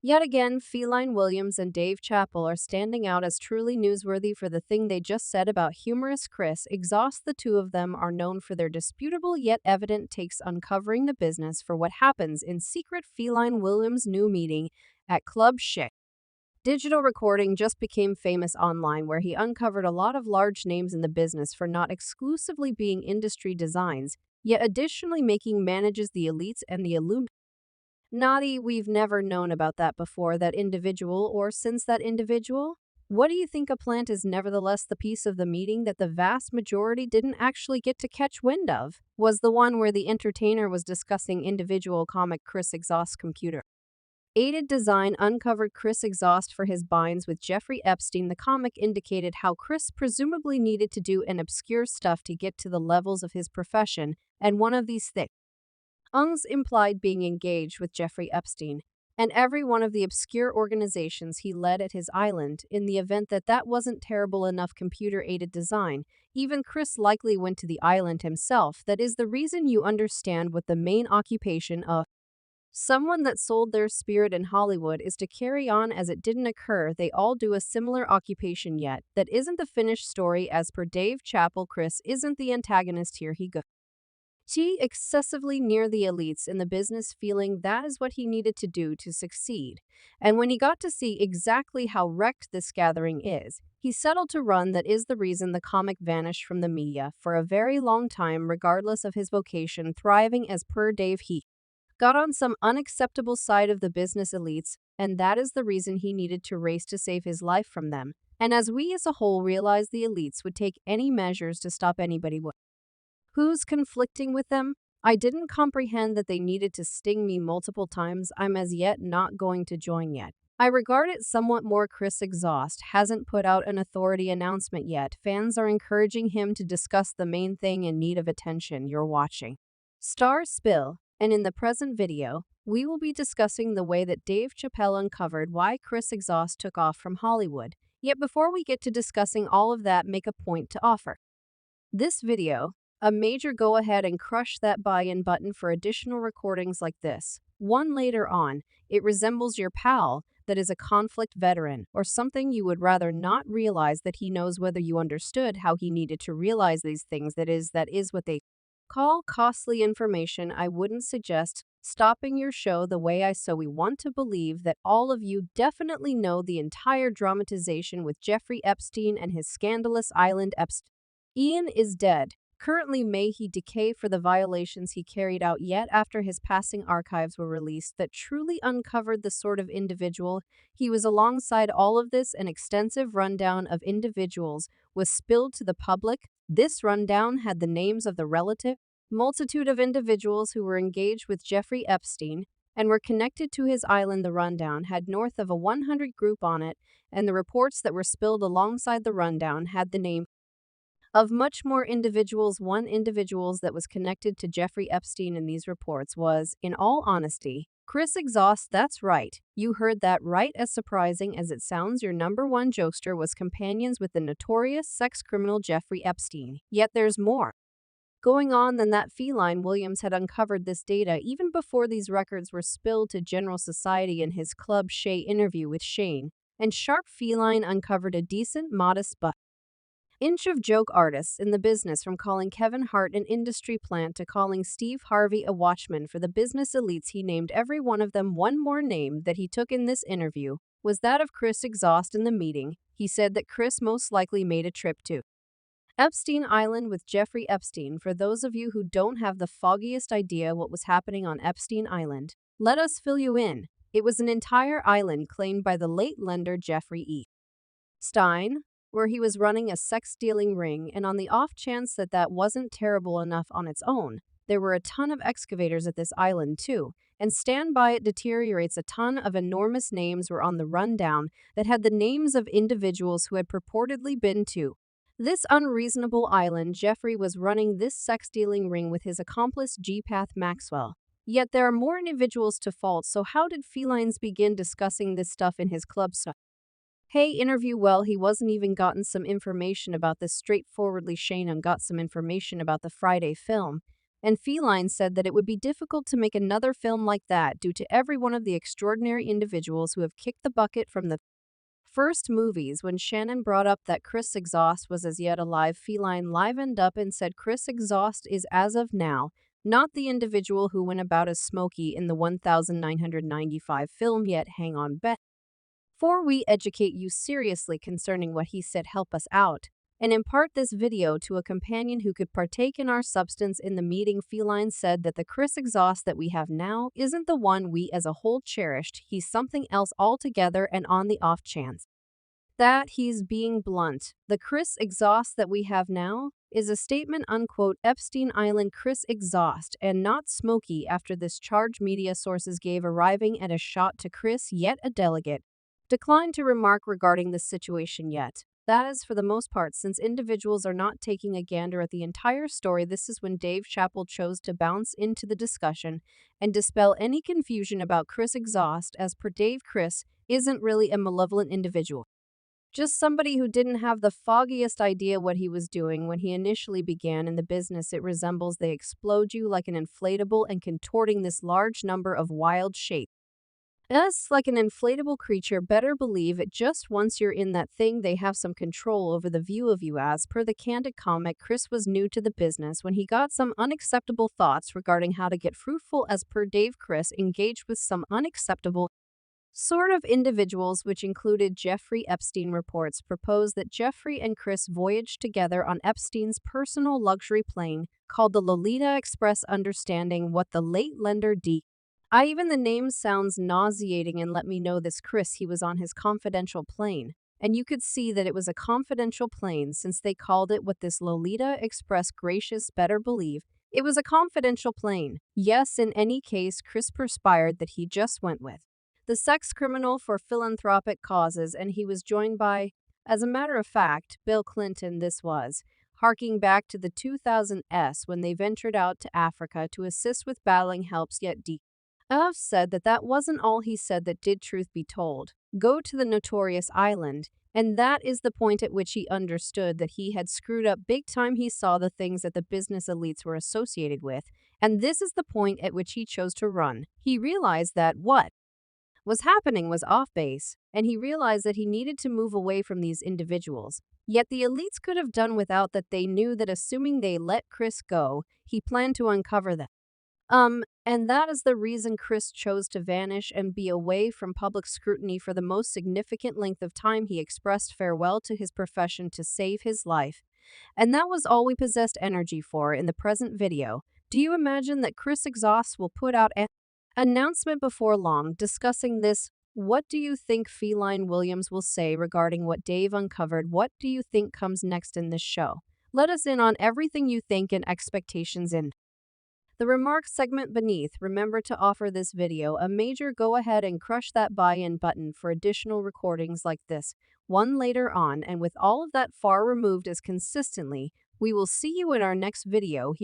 Yet again, Feline Williams and Dave Chappelle are standing out as truly newsworthy for the thing they just said about humorous Chris Exhaust. The two of them are known for their disputable yet evident takes uncovering the business for what happens in secret. Feline Williams' new meeting at Club Shay Digital Recording just became famous online, where he uncovered a lot of large names in the business for not exclusively being industry designs, yet additionally making manages the elites and the illuminated. Naughty, we've never known about that before, that individual, or since that individual? What do you think? A plant is nevertheless the piece of the meeting that the vast majority didn't actually get to catch wind of, was the one where the entertainer was discussing individual comic Chris Exhaust's computer aided design uncovered Chris Exhaust for his binds with Jeffrey Epstein. The comic indicated how Chris presumably needed to do an obscure stuff to get to the levels of his profession, and one of these things implied being engaged with Jeffrey Epstein and every one of the obscure organizations he led at his island. In the event that that wasn't terrible enough computer-aided design, even Chris likely went to the island himself. That is the reason you understand what the main occupation of someone that sold their spirit in Hollywood is to carry on as it didn't occur. They all do a similar occupation, yet that isn't the finished story. As per Dave Chappelle, Chris isn't the antagonist here. He goes excessively near the elites in the business, feeling that is what he needed to do to succeed. And when he got to see exactly how wrecked this gathering is, he settled to run. That is the reason the comic vanished from the media for a very long time, regardless of his vocation. Thriving, as per Dave, he got on some unacceptable side of the business elites, and that is the reason he needed to race to save his life from them. And as we as a whole realized the elites would take any measures to stop anybody who's conflicting with them, I didn't comprehend that they needed to sting me multiple times. I'm as yet not going to join yet. I regard it somewhat more. Chris Exhaust hasn't put out an authority announcement yet. Fans are encouraging him to discuss the main thing in need of attention. You're watching Star Spill, and in the present video, we will be discussing the way that Dave Chappelle uncovered why Chris Exhaust took off from Hollywood. Yet before we get to discussing all of that, make a point to offer this video a major go ahead and crush that buy-in button for additional recordings like this one later on. It resembles your pal that is a conflict veteran or something. You would rather not realize that he knows, whether you understood how he needed to realize these things. That is what they call costly information. I wouldn't suggest stopping your show the way I so. We want to believe that all of you definitely know the entire dramatization with Jeffrey Epstein and his scandalous island. Ian is dead. Currently, may he decay for the violations he carried out. Yet after his passing, archives were released that truly uncovered the sort of individual he was. Alongside all of this, an extensive rundown of individuals was spilled to the public. This rundown had the names of the relative multitude of individuals who were engaged with Jeffrey Epstein and were connected to his island. The rundown had north of a 100 group on it, and the reports that were spilled alongside the rundown had the name of much more individuals. One individuals that was connected to Jeffrey Epstein in these reports was, in all honesty, Chris Exhaust. That's right. You heard that right. As surprising as it sounds, your number one jokester was companions with the notorious sex criminal Jeffrey Epstein. Yet there's more going on than that. Feline Williams had uncovered this data even before these records were spilled to general society in his Club Shay interview with Shane, and Sharp Feline uncovered a decent, modest inch of joke artists in the business, from calling Kevin Hart an industry plant to calling Steve Harvey a watchman for the business elites. He named every one of them. One more name that he took in this interview was that of Chris Exhaust. In the meeting, he said that Chris most likely made a trip to Epstein Island with Jeffrey Epstein. For those of you who don't have the foggiest idea what was happening on Epstein Island, let us fill you in. It was an entire island claimed by the late lender Jeffrey Stein, where he was running a sex-dealing ring, and on the off chance that that wasn't terrible enough on its own, there were a ton of excavators at this island too, and stand by it deteriorates. A ton of enormous names were on the rundown that had the names of individuals who had purportedly been to this unreasonable island. Jeffrey was running this sex-dealing ring with his accomplice G-Path Maxwell. Yet there are more individuals to fault, so how did Felines begin discussing this stuff in his club? Hey, interview. Well, he wasn't even gotten some information about this straightforwardly. Shane got some information about the Friday film And Feline said that it would be difficult to make another film like that due to every one of the extraordinary individuals who have kicked the bucket from the first movies. When Shannon brought up that Chris Exhaust was as yet alive, Feline livened up and said Chris Exhaust is as of now not the individual who went about as Smokey in the 1995 film yet. Hang on, Bet. Before we educate you seriously concerning what he said, help us out and impart this video to a companion who could partake in our substance in the meeting. Feline said that the Chris Exhaust that we have now isn't the one we as a whole cherished. He's something else altogether, and on the off chance that he's being blunt, the Chris Exhaust that we have now is a statement unquote Epstein Island Chris Exhaust and not Smokey after this charge media sources gave arriving at a shot to Chris, yet a delegate declined to remark regarding the situation yet. That is for the most part, since individuals are not taking a gander at the entire story. This is when Dave Chappelle chose to bounce into the discussion and dispel any confusion about Chris Exhaust. As per Dave, Chris isn't really a malevolent individual, just somebody who didn't have the foggiest idea what he was doing when he initially began in the business. It resembles they explode you like an inflatable and contorting this large number of wild shapes. Us, like an inflatable creature, better believe it just once you're in that thing, they have some control over the view of you. As per the candid comic, Chris was new to the business when he got some unacceptable thoughts regarding how to get fruitful. As per Dave, Chris engaged with some unacceptable sort of individuals, which included Jeffrey Epstein. Reports propose that Jeffrey and Chris voyaged together on Epstein's personal luxury plane called the Lolita Express. Understanding what the late lender D. Even the name sounds nauseating, and let me know this Chris, he was on his confidential plane. And you could see that it was a confidential plane since they called it what this Lolita Express. Gracious, better believe it was a confidential plane. Yes, in any case, Chris perspired that he just went with the sex criminal for philanthropic causes, and he was joined by, as a matter of fact, Bill Clinton. This was harking back to the 2000s when they ventured out to Africa to assist with battling helps, yet D. Said that that wasn't all. He said that, did truth be told, go to the notorious island, and that is the point at which he understood that he had screwed up big time. He saw the things that the business elites were associated with, and this is the point at which he chose to run. He realized that what was happening was off base, and he realized that he needed to move away from these individuals. Yet the elites could have done without that. They knew that assuming they let Chris go, he planned to uncover them. And that is the reason Chris chose to vanish and be away from public scrutiny for the most significant length of time. He expressed farewell to his profession to save his life. And that was all we possessed energy for in the present video. Do you imagine that Chris Exhaust will put out an announcement before long discussing this? What do you think Feline Williams will say regarding what Dave uncovered? What do you think comes next in this show? Let us in on everything you think and expectations in the remarks segment beneath. Remember to offer this video a major go ahead and crush that buy-in button for additional recordings like this one later on. And with all of that far removed as consistently, we will see you in our next video.